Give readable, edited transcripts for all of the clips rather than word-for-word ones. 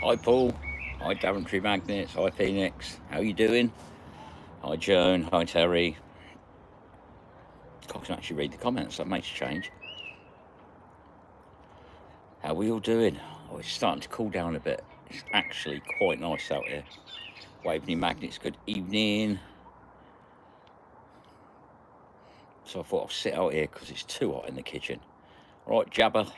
Hi Paul, hi Daventry Magnets, hi Phoenix, how you doing? Hi Joan, hi Terry. I can actually read the comments, that makes a change. How we all doing? Oh, it's starting to cool down a bit. It's actually quite nice out here. Waveney Magnets, good evening. So I thought I'll sit out here because it's too hot in the kitchen. All right, Jabba.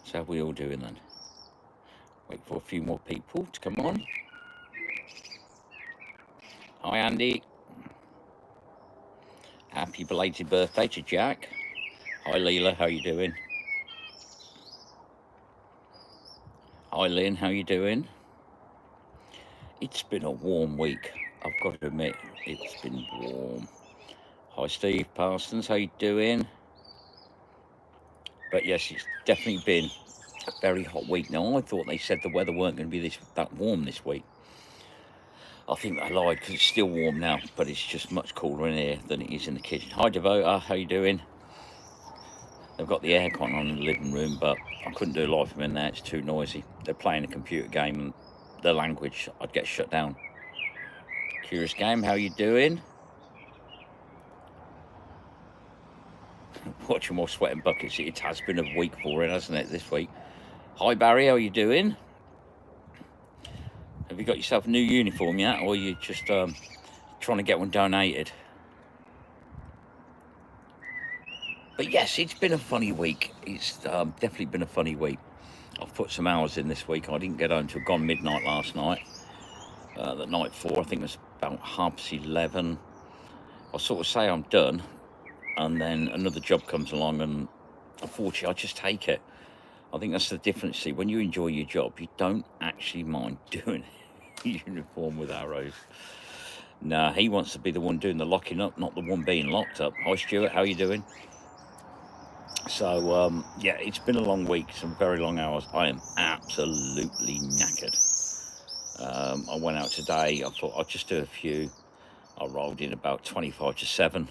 So how we all doing then? Wait for a few more people to come on. Hi Andy. Happy belated birthday to Jack. Hi Leela, how you doing? Hi Lynn, how you doing? It's been a warm week, I've got to admit, it's been warm. Hi Steve Parsons, how you doing? But yes, it's definitely been a very hot week. Now, I thought they said the weather weren't going to be that warm this week. I think they lied because it's still warm now, but it's just much cooler in here than it is in the kitchen. Hi Devota, how you doing? They've got the aircon on in the living room, but I couldn't do live from in there, it's too noisy. They're playing a computer game and the language, I'd get shut down. Curious Game, how you doing? Watching more sweat and buckets. It has been a week for it, hasn't it, this week? Hi Barry, how are you doing? Have you got yourself a new uniform yet, or are you just trying to get one donated? But yes, it's been a funny week. It's definitely been a funny week. I've put some hours in this week. I didn't get home until gone midnight last night. The night before, I think it was about 11:30. I sort of say I'm done, and then another job comes along, and unfortunately, I just take it. I think that's the difference. See, when you enjoy your job, you don't actually mind doing uniform with arrows. Nah, he wants to be the one doing the locking up, not the one being locked up. Hi, Stuart, how you doing? So, yeah, it's been a long week, some very long hours. I am absolutely knackered. I went out today. I thought I'd just do a few. I rolled in about 25 to 7.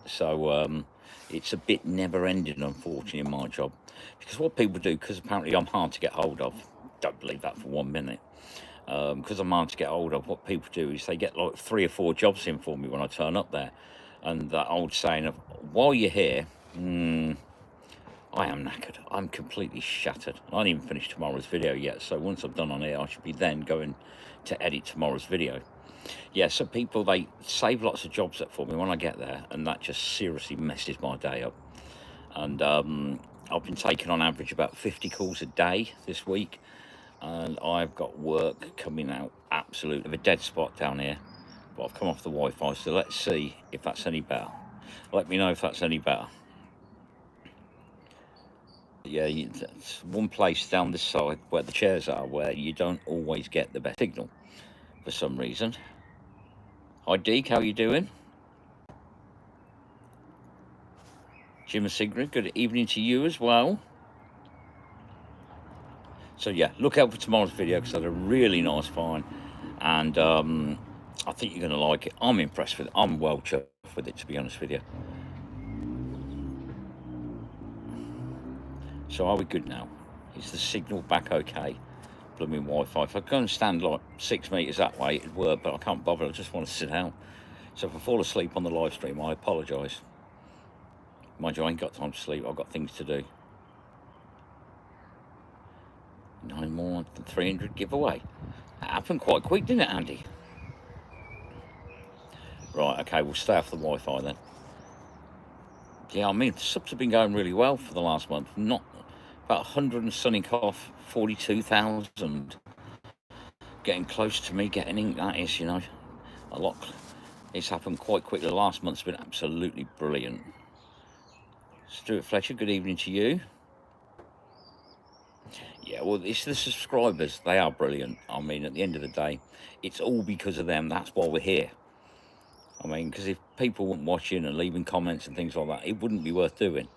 So it's a bit never-ending, unfortunately, in my job. Because what people do, because apparently I'm hard to get hold of, don't believe that for 1 minute. Because I'm hard to get hold of, what people do is they get like 3 or 4 jobs in for me when I turn up there. And that old saying of, while you're here, I am knackered. I'm completely shattered. I haven't even finished tomorrow's video yet. So once I'm done on here, I should be then going to edit tomorrow's video. Yeah, so people, they save lots of jobs up for me when I get there, and that just seriously messes my day up. And I've been taking on average about 50 calls a day this week, and I've got work coming out absolutely a dead spot down here. But I've come off the Wi-Fi, so let's see if that's any better. Let me know if that's any better. Yeah, that's one place down this side where the chairs are where you don't always get the best signal for some reason. Hi Deke, how you doing? Jim and Sigrid, good evening to you as well. So yeah, look out for tomorrow's video because I had a really nice find, and I think you're going to like it. I'm impressed with it. I'm well chuffed with it, to be honest with you. So are we good now? Is the signal back okay? Blooming Wi-Fi. If I go and stand like 6 meters that way, it'd work, but I can't bother. I just want to sit down. So if I fall asleep on the live stream, I apologise. Mind you, I ain't got time to sleep. I've got things to do. 9 more than 300 giveaway. That happened quite quick, didn't it, Andy? Right, okay, we'll stay off the Wi-Fi then. Yeah, I mean, the subs have been going really well for the last month. Not about 100 and sunning off 42,000. Getting close to me getting ink, that is, you know. A lot. It's happened quite quickly. The last month's been absolutely brilliant. Stuart Fletcher, good evening to you. Yeah, well, it's the subscribers. They are brilliant. I mean, at the end of the day, it's all because of them. That's why we're here. I mean, because if people weren't watching and leaving comments and things like that, it wouldn't be worth doing.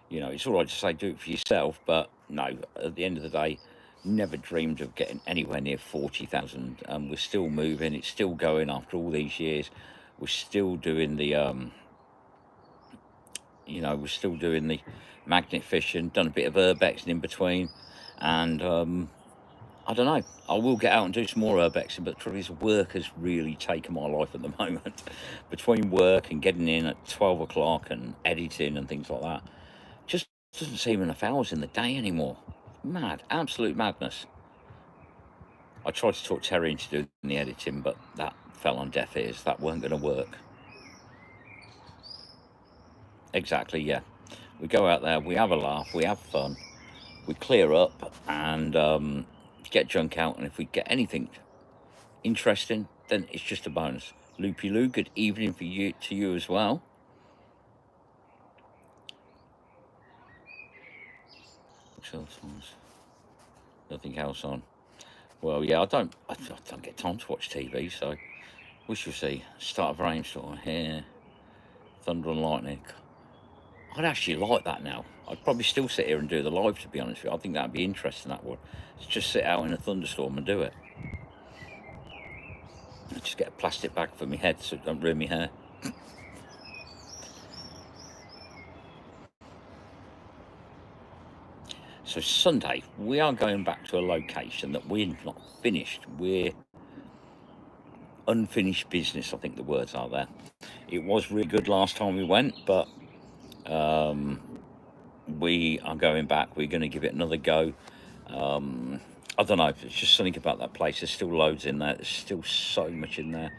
You know, it's all right to say do it for yourself, but no, at the end of the day, never dreamed of getting anywhere near 40,000. We're still moving. It's still going after all these years. We're still doing the, you know, we're still doing the magnet fishing, done a bit of urbexing in between, and I don't know. I will get out and do some more urbexing, but the trouble is work has really taken my life at the moment. Between work and getting in at 12 o'clock and editing and things like that, just doesn't seem enough hours in the day anymore. Mad, absolute madness. I tried to talk Terry into doing the editing, but that fell on deaf ears. That weren't going to work. Exactly, yeah. We go out there, we have a laugh, we have fun, we clear up and get junk out. And if we get anything interesting, then it's just a bonus. Loopy Lou, good evening for you to you as well. Which else on? Nothing else on. Well, yeah, I don't get time to watch TV, so we shall see. Start of rainstorm here, thunder and lightning. I'd actually like that now. I'd probably still sit here and do the live, to be honest with you. I think that'd be interesting, that would. Just sit out in a thunderstorm and do it. I'd just get a plastic bag for my head so it don't ruin my hair. So Sunday, we are going back to a location that we're not finished. We're unfinished business, I think the words are there. It was really good last time we went, but we are going back. We're going to give it another go. I don't know. It's just something about that place. There's still loads in there. There's still so much in there.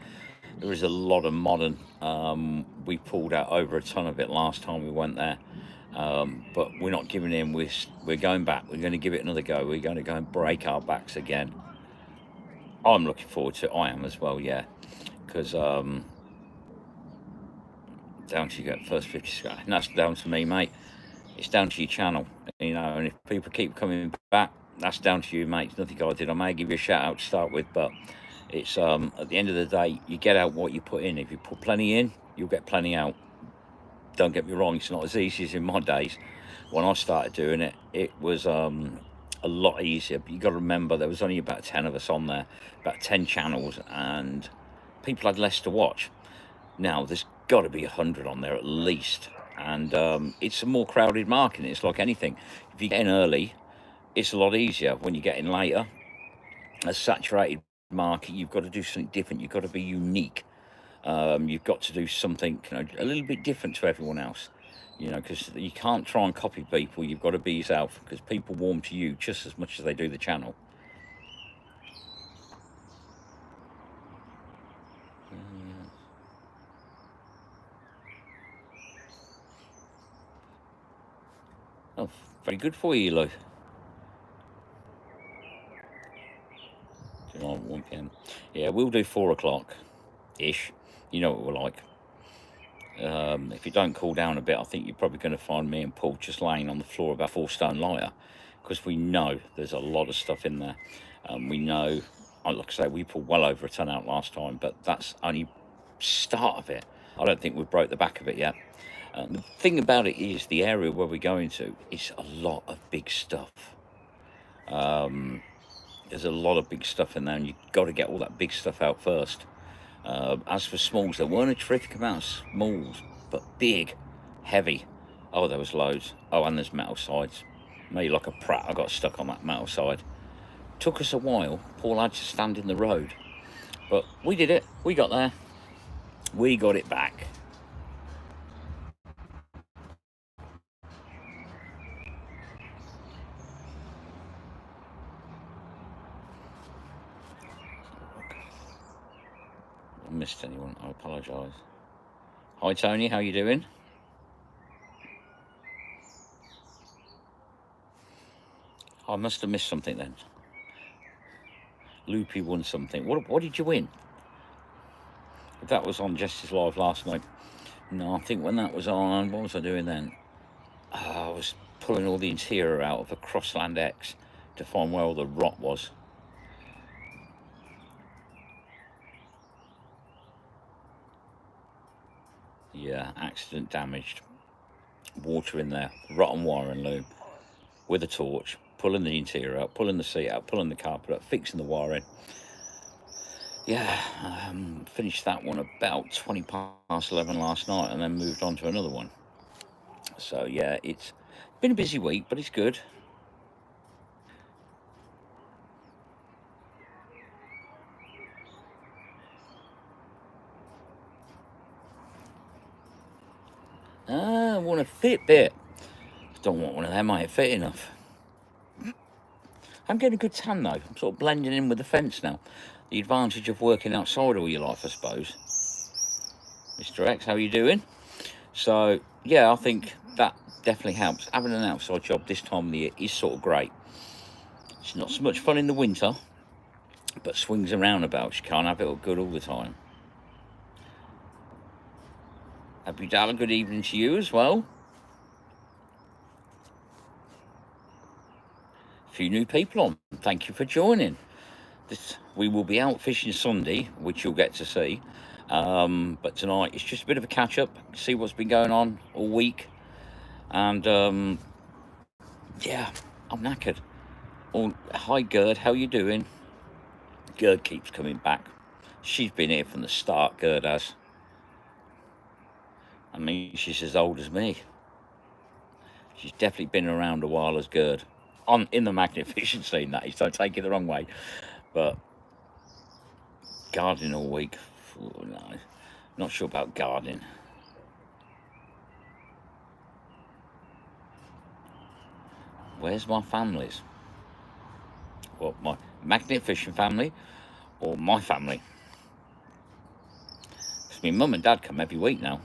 There is a lot of modern. We pulled out over a ton of it last time we went there. But we're not giving in. We're going back. We're going to give it another go. We're going to go and break our backs again. I'm looking forward to it. I am as well, yeah. Because down to you get first 50 sky. And that's down to me, mate. It's down to your channel, you know. And if people keep coming back, that's down to you, mate. It's nothing I did. I may give you a shout out to start with, but it's at the end of the day, you get out what you put in. If you put plenty in, you'll get plenty out. Don't get me wrong, it's not as easy as in my days. When I started doing it, it was a lot easier. But you got to remember, there was only about 10 of us on there, about 10 channels, and people had less to watch. Now there's got to be 100 on there at least, and it's a more crowded market. It's like anything. If you get in early, it's a lot easier. When you get in later, a saturated market, you've got to do something different. You've got to be unique. You've got to do something, you know, a little bit different to everyone else, you know, because you can't try and copy people. You've got to be yourself, because people warm to you just as much as they do the channel. Oh, very good for you, Lou. 1 p.m. Yeah, we'll do 4 o'clock ish. You know what we're like. If you don't cool down a bit, I think you're probably going to find me and Paul just laying on the floor about 4 stone lighter, because we know there's a lot of stuff in there. We know, like I say, we pulled well over a ton out last time, but that's only start of it. I don't think we've broke the back of it yet. The thing about it is, the area where we're going to is a lot of big stuff. There's a lot of big stuff in there, and you've got to get all that big stuff out first. As for smalls, there weren't a terrific amount of smalls, but big, heavy. Oh, there was loads. Oh, and there's metal sides. Me like a prat, I got stuck on that metal side. Took us a while. Paul had to stand in the road, but we did it. We got there. We got it back. I missed anyone, I apologise. Hi Tony, how you doing? I must have missed something then. Loopy won something. What did you win? If that was on Justice Live last night. No, I think when that was on, what was I doing then? I was pulling all the interior out of a Crossland X to find where all the rot was. Yeah, accident damaged. Water in there, rotten wire and loom. With a torch, pulling the interior out, pulling the seat out, pulling the carpet out, fixing the wiring. Yeah, finished that one about 20 past 11 last night, and then moved on to another one. So yeah, it's Been a busy week, but it's good. I want a Fitbit. Don't want one of them, I ain't fit enough. I'm getting a good tan though. I'm sort of blending in with the fence now. The advantage of working outside all your life, I suppose. Mr. X, how you doing? So, yeah, I think that definitely helps. Having an outside job this time of the year is sort of great. It's not so much fun in the winter, but swings and roundabouts. You can't have it all good all the time. Happy Dalla, good evening to you as well. A few new people on. Thank you for joining. We will be out fishing Sunday, which you'll get to see. But tonight it's just a bit of a catch up, see what's been going on all week. And yeah, I'm knackered. Oh, hi Gerd, how you doing? Gerd keeps coming back. She's been here from the start, Gerd has. I mean, she's as old as me. She's definitely been around a while as Gerd. In the magnet fishing scene, that is, don't take it the wrong way. But gardening all week, oh, no, not sure about gardening. Where's my families? Well, my magnet fishing family or my family? Because my mum and dad come every week now.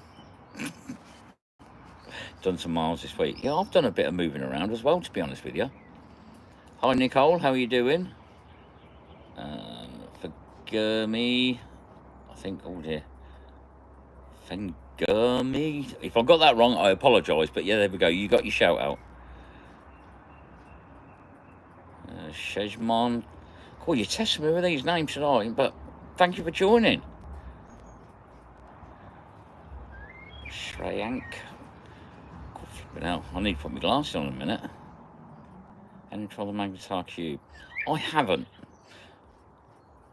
Done some miles this week. Yeah, I've done a bit of moving around as well, to be honest with you. Hi Nicole, how are you doing? Forgive me. I think, oh dear. Fengurmi. If I got that wrong, I apologise. But yeah, there we go. You got your shout out. Shejmon. Cool, you're testing me with these names tonight, but thank you for joining. Shreyank. Now, I need to put my glasses on in a minute. And try the Magnetar Cube. I haven't.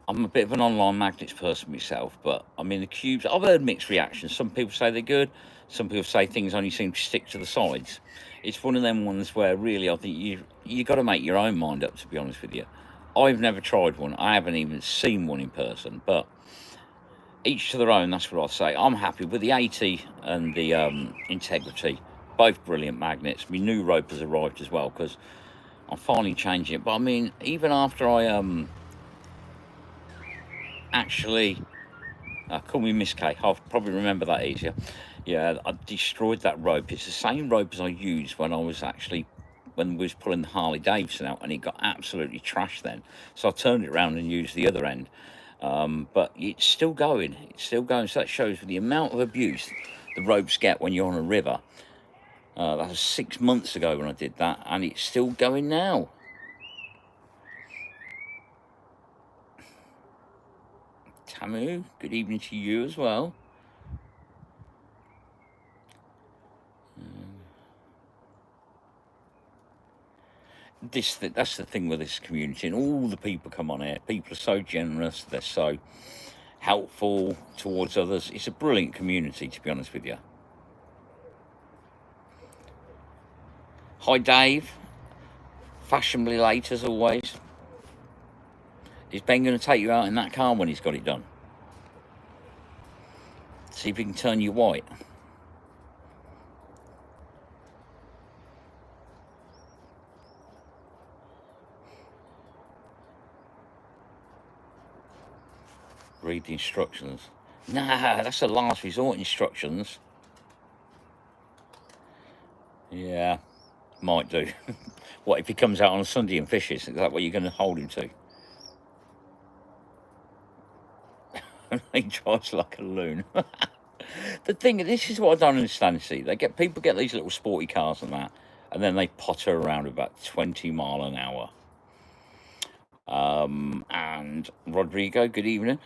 I'm a bit of an online magnets person myself, but I mean the cubes, I've heard mixed reactions. Some people say they're good, some people say things only seem to stick to the sides. It's one of them ones where really I think you got to make your own mind up, to be honest with you. I've never tried one. I haven't even seen one in person, but each to their own, that's what I'll say. I'm happy with the 80 and the Integrity. Both brilliant magnets. My new rope has arrived as well because I'm finally changing it. But I mean, even after I actually call me Miss K, I'll probably remember that easier. Yeah, I destroyed that rope. It's the same rope as I used when we was pulling the Harley Davidson out, and it got absolutely trashed then. So I turned it around and used the other end. But it's still going. It's still going. So that shows the amount of abuse the ropes get when you're on a river. That was 6 months ago when I did that, and it's still going now. Tamu, good evening to you as well. That's the thing with this community, and all the people come on here. People are so generous. They're so helpful towards others. It's a brilliant community, to be honest with you. Hi, Dave. Fashionably late as always. Is Ben going to take you out in that car when he's got it done? See if he can turn you white. Read the instructions. Nah, that's the last resort instructions. Yeah, might do. What if he comes out on a Sunday and fishes? Is that what you're going to hold him to? He drives like a loon. The thing, this is what I don't understand. See, people get these little sporty cars and that, and then they potter around about 20 mile an hour. And Rodrigo, good evening.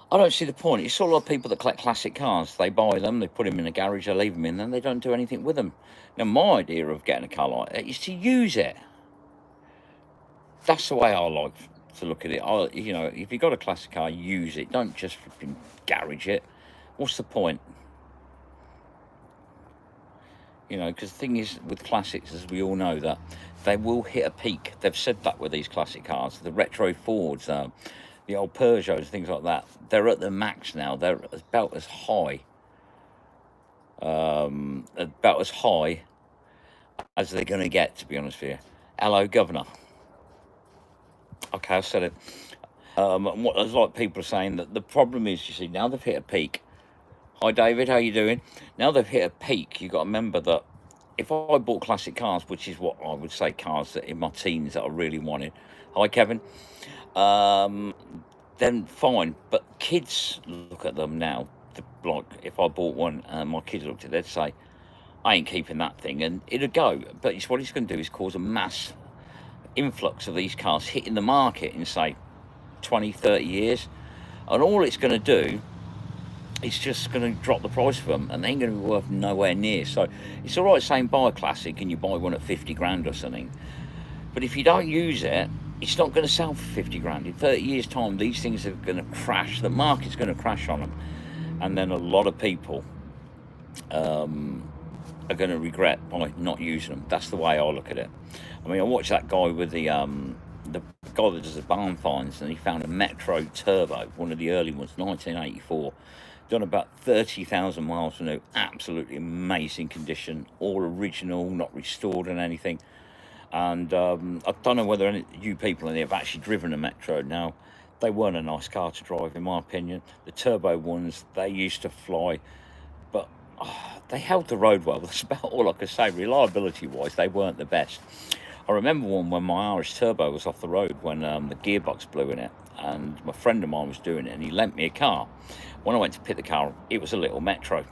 I don't see the point. It's sort of like people that collect classic cars. They buy them, they put them in a garage, they leave them in, then they don't do anything with them. Now, my idea of getting a car like that is to use it. That's the way I like to look at it. If you've got a classic car, use it. Don't just garage it. What's the point? You know, because the thing is with classics, as we all know, that they will hit a peak. They've said that with these classic cars, the retro Fords, the old Peugeots, things like that. They're at the max now. They're about as high as they're going to get. To be honest with you. Hello, Governor. Okay, I said it. And what there's like people are saying that the problem is, you see, now they've hit a peak. Hi, David. How you doing? Now they've hit a peak. You got to remember that if I bought classic cars, which is what I would say cars that in my teens that I really wanted. Hi, Kevin. Um, then fine. But kids look at them now. Like if I bought one and my kids looked at it, they'd say, I ain't keeping that thing, and it'd go. But it's what it's going to do is cause a mass influx of these cars hitting the market in, say, 20, 30 years. And all it's going to do, it's just going to drop the price of them, and they ain't going to be worth nowhere near. So it's all right saying buy a classic and you buy one at 50 grand or something. But if you don't use it, it's not going to sell for 50 grand. In 30 years' time, these things are going to crash. The market's going to crash on them. And then a lot of people are going to regret by not using them. That's the way I look at it. I mean, I watched that guy with the guy that does the barn finds, and he found a Metro Turbo, one of the early ones, 1984, done about 30,000 miles from new, absolutely amazing condition, all original, not restored and anything. And I don't know whether any you people in there have actually driven a Metro. Now, they weren't a nice car to drive, in my opinion. The turbo ones, they used to fly, but they held the road well. That's about all I could say. Reliability-wise, they weren't the best. I remember one when my Irish Turbo was off the road when the gearbox blew in it, and my friend of mine was doing it, and he lent me a car. When I went to pick the car, it was a little Metro.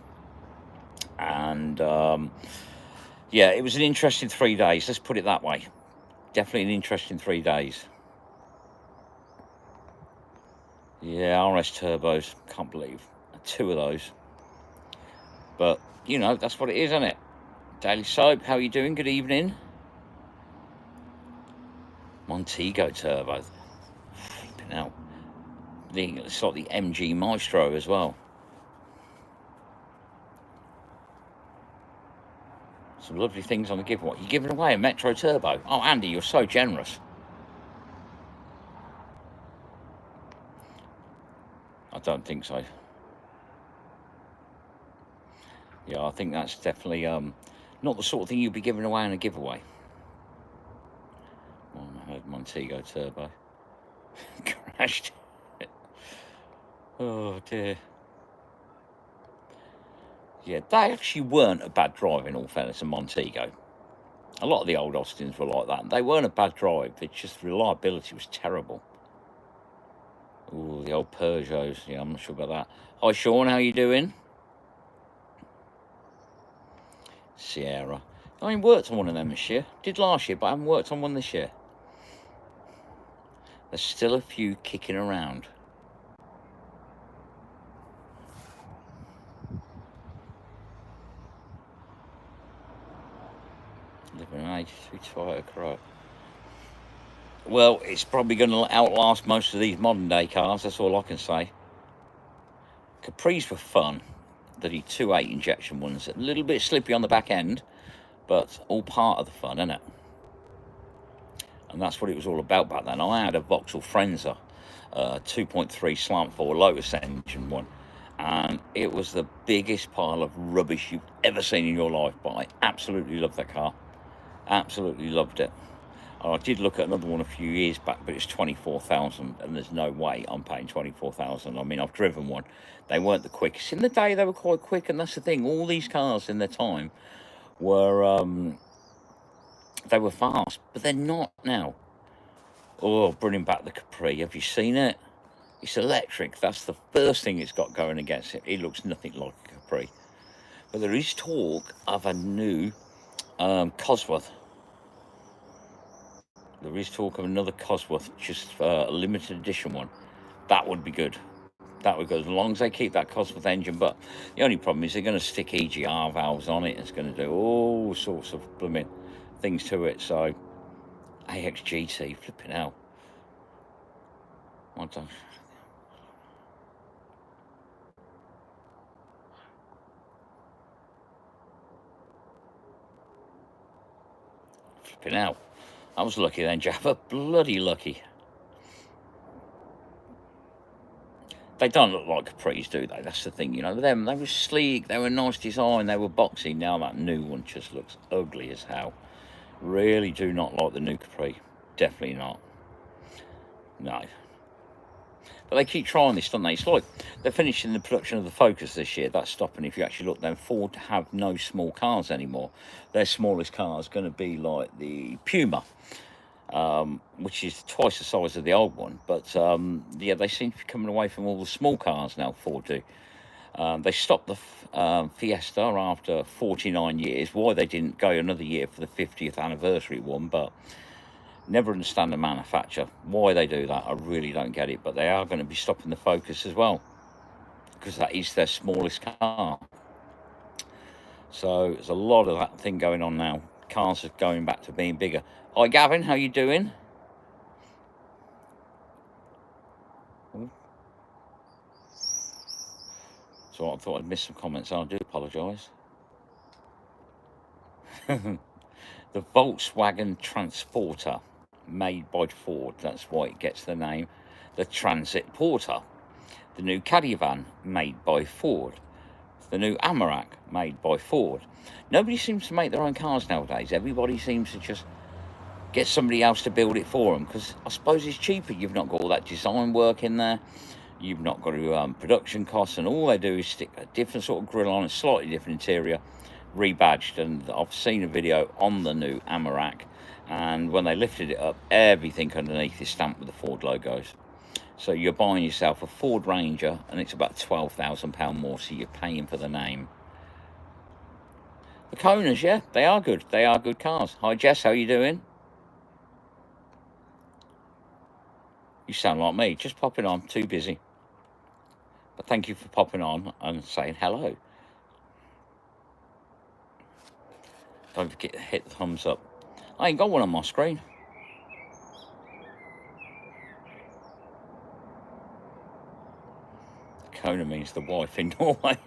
And yeah, it was an interesting 3 days. Let's put it that way. Definitely an interesting 3 days. Yeah, RS Turbos. Can't believe 2 of those. But, you know, that's what it is, isn't it? Daily Soap, how are you doing? Good evening. Montego Turbo. Flipping out. It's like the MG Maestro as well. Some lovely things on the giveaway. You're giving away a Metro Turbo. Oh, Andy, you're so generous. I don't think so. Yeah, I think that's definitely not the sort of thing you'll be giving away in a giveaway. Oh, I heard Montego Turbo. Crashed. Oh, dear. Yeah, they actually weren't a bad drive, in all fairness, in Montego. A lot of the old Austins were like that. They weren't a bad drive. It's just reliability was terrible. Ooh, the old Peugeots. Yeah, I'm not sure about that. Hi, Sean. How you doing? Sierra. I ain't worked on one of them this year. Did last year, but I haven't worked on one this year. There's still a few kicking around. Living an 82 Toyota Corolla. Well, it's probably going to outlast most of these modern day cars. That's all I can say. Capris were fun. The 2.8 injection ones, a little bit slippy on the back end, but all part of the fun, isn't it? And that's what it was all about back then. I had a Vauxhall Frenza, 2.3 slant 4 Lotus engine one, and it was the biggest pile of rubbish you've ever seen in your life, but I absolutely loved that car. Absolutely loved it. I did look at another one a few years back, but it's 24,000, and there's no way I'm paying 24,000. I mean, I've driven one. They weren't the quickest. In the day, they were quite quick, and that's the thing. All these cars in their time were, they were fast, but they're not now. Oh, bringing back the Capri. Have you seen it? It's electric. That's the first thing it's got going against it. It looks nothing like a Capri. But there is talk of a new Cosworth. There is talk of another Cosworth, just a limited edition one. That would be good. That would go as long as they keep that Cosworth engine. But the only problem is they're going to stick EGR valves on it. It's going to do all sorts of blooming things to it. So AXGT, flipping out. I don't. flipping out. I was lucky then, Jabba. Bloody lucky. They don't look like Capris, do they? That's the thing, you know. Them, they were sleek, they were nice design, they were boxy. Now that new one just looks ugly as hell. Really do not like the new Capri. Definitely not. No. But they keep trying this, don't they? It's like they're finishing the production of the Focus this year. That's stopping. If you actually look, then Ford have no small cars anymore. Their smallest car is going to be like the Puma, which is twice the size of the old one. But yeah, they seem to be coming away from all the small cars now, Ford do. They stopped the Fiesta after 49 years. Why they didn't go another year for the 50th anniversary one, but never understand the manufacturer. Why they do that, I really don't get it. But they are going to be stopping the Focus as well, because that is their smallest car. So there's a lot of that thing going on now. Cars are going back to being bigger. Hi, Gavin, how you doing? So I thought I'd missed some comments. I do apologise. The Volkswagen Transporter, made by Ford. That's why it gets the name. The Transit Porter. The new Cadivan, made by Ford. The new Amarok, made by Ford. Nobody seems to make their own cars nowadays. Everybody seems to just get somebody else to build it for them, because I suppose it's cheaper. You've not got all that design work in there. You've not got production costs, and all they do is stick a different sort of grille on, a slightly different interior, rebadged. And I've seen a video on the new Amarok, and when they lifted it up, everything underneath is stamped with the Ford logos. So you're buying yourself a Ford Ranger, and it's about £12,000 more, so you're paying for the name. The Konas, yeah, they are good. They are good cars. Hi, Jess, how you doing? You sound like me, just popping on, too busy. But thank you for popping on and saying hello. Don't forget to hit the thumbs up. I ain't got one on my screen. Kona means the wife in Norway.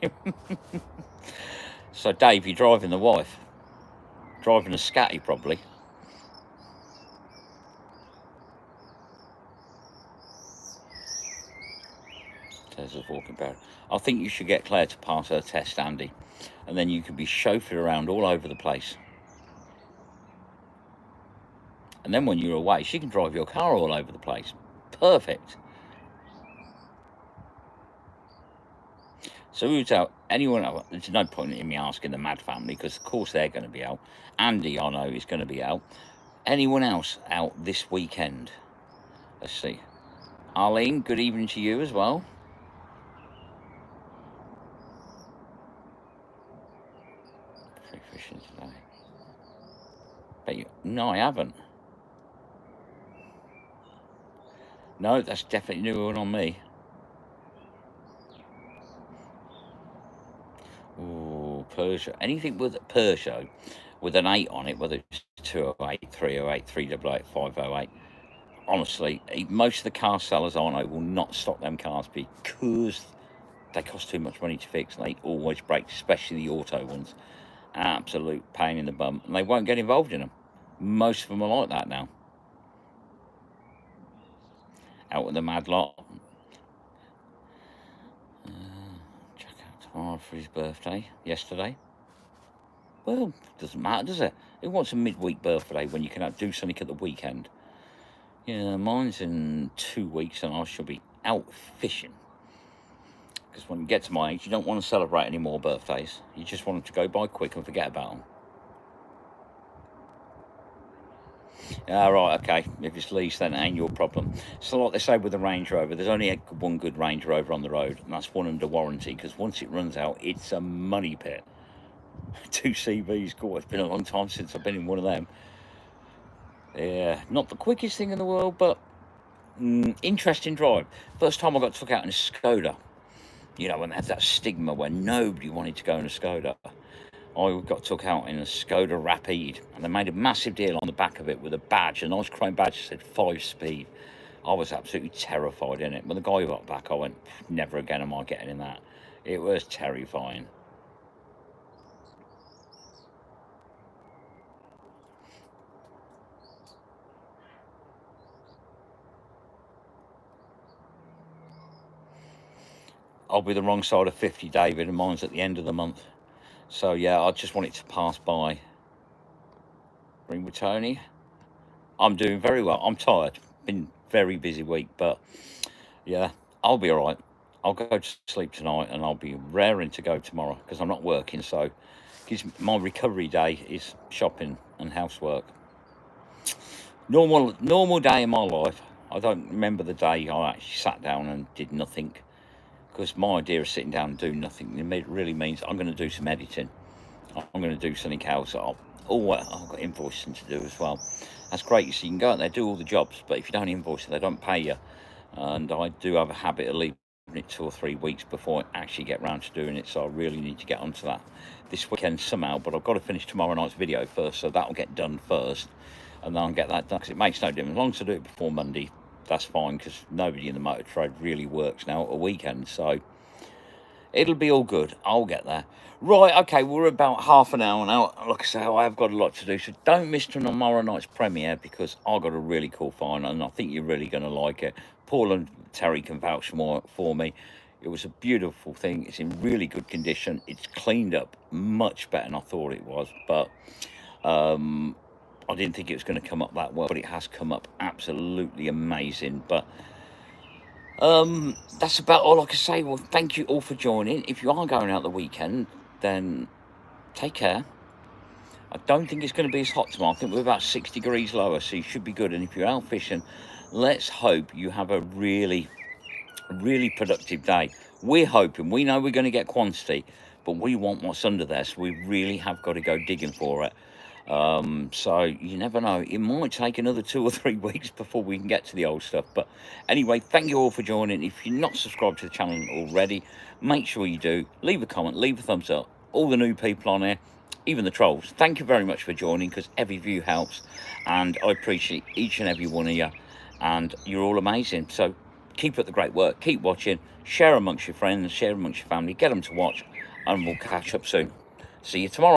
So, Dave, you're driving the wife. Driving a scatty, probably. Tesla's walking better. I think you should get Claire to pass her test, Andy. And then you can be chauffeured around all over the place. And then when you're away, she can drive your car all over the place. Perfect. So who's out? Anyone else? There's no point in me asking the Mad family, because of course they're going to be out. Andy, I know, is going to be out. Anyone else out this weekend? Let's see. Arlene, good evening to you as well. Free fishing today. Bet you, no, I haven't. No, that's definitely new one on me. Ooh, Peugeot. Anything with Peugeot with an 8 on it, whether it's 208, 308, 388, 508. Honestly, most of the car sellers I know will not stock them cars because they cost too much money to fix, and they always break, especially the auto ones. Absolute pain in the bum, and they won't get involved in them. Most of them are like that now. Out with the mad lot. Check out tomorrow for his birthday, yesterday. Well, doesn't matter, does it? Who wants a midweek birthday when you can do something at the weekend? Yeah, mine's in 2 weeks, and I shall be out fishing. Because when you get to my age, you don't want to celebrate any more birthdays. You just want them to go by quick and forget about them. Right, okay. If it's lease, then it ain't your problem. So like they say with the Range Rover, there's only one good Range Rover on the road, and that's one under warranty, because once it runs out, it's a money pit. 2 CVs, cool. It's been a long time since I've been in one of them. Yeah, not the quickest thing in the world, but interesting drive. First time I got took out in a Skoda. You know, when they had that stigma where nobody wanted to go in a Skoda. I got took out in a Skoda Rapide, and they made a massive deal on the back of it with a badge, a nice chrome badge that said 5-speed. I was absolutely terrified in it. When the guy got back, I went, never again am I getting in that. It was terrifying. I'll be the wrong side of 50, David, and mine's at the end of the month. So yeah, I just wanted to pass by. Ring with Tony. I'm doing very well. I'm tired. Been very busy week, but yeah, I'll be all right. I'll go to sleep tonight, and I'll be raring to go tomorrow because I'm not working. So my recovery day is shopping and housework. Normal day in my life. I don't remember the day I actually sat down and did nothing, because my idea of sitting down and doing nothing, it really means I'm going to do some editing. I'm going to do something else. I've got invoicing to do as well. That's great. So you can go out there, do all the jobs, but if you don't invoice, they don't pay you. And I do have a habit of leaving it 2 or 3 weeks before I actually get round to doing it. So I really need to get onto that this weekend somehow. But I've got to finish tomorrow night's video first, so that'll get done first, and then I'll get that done, because it makes no difference. As long as I do it before Monday, that's fine, because nobody in the motor trade really works now at a weekend. So it'll be all good. I'll get there. Right, okay, we're about half an hour now. Like I say, I have got a lot to do, so don't miss tomorrow night's premiere, because I've got a really cool find, and I think you're really going to like it. Paul and Terry can vouch for me. It was a beautiful thing. It's in really good condition. It's cleaned up much better than I thought it was, but I didn't think it was going to come up that well, but it has come up absolutely amazing. But that's about all I can say. Well, thank you all for joining. If you are going out the weekend, then take care. I don't think it's going to be as hot tomorrow. I think we're about 6 degrees lower, so you should be good. And if you're out fishing, let's hope you have a really productive day. We're hoping. We know we're going to get quantity, but we want what's under there, so we really have got to go digging for it. So you never know. It might take another 2 or 3 weeks before we can get to the old stuff. But anyway, thank you all for joining. If you're not subscribed to the channel already, make sure you do. Leave a comment, leave a thumbs up. All the new people on here, even the trolls, thank you very much for joining, because every view helps, and I appreciate each and every one of you, and you're all amazing. So keep up the great work, keep watching, share amongst your friends, share amongst your family, get them to watch, and we'll catch up soon. See you tomorrow.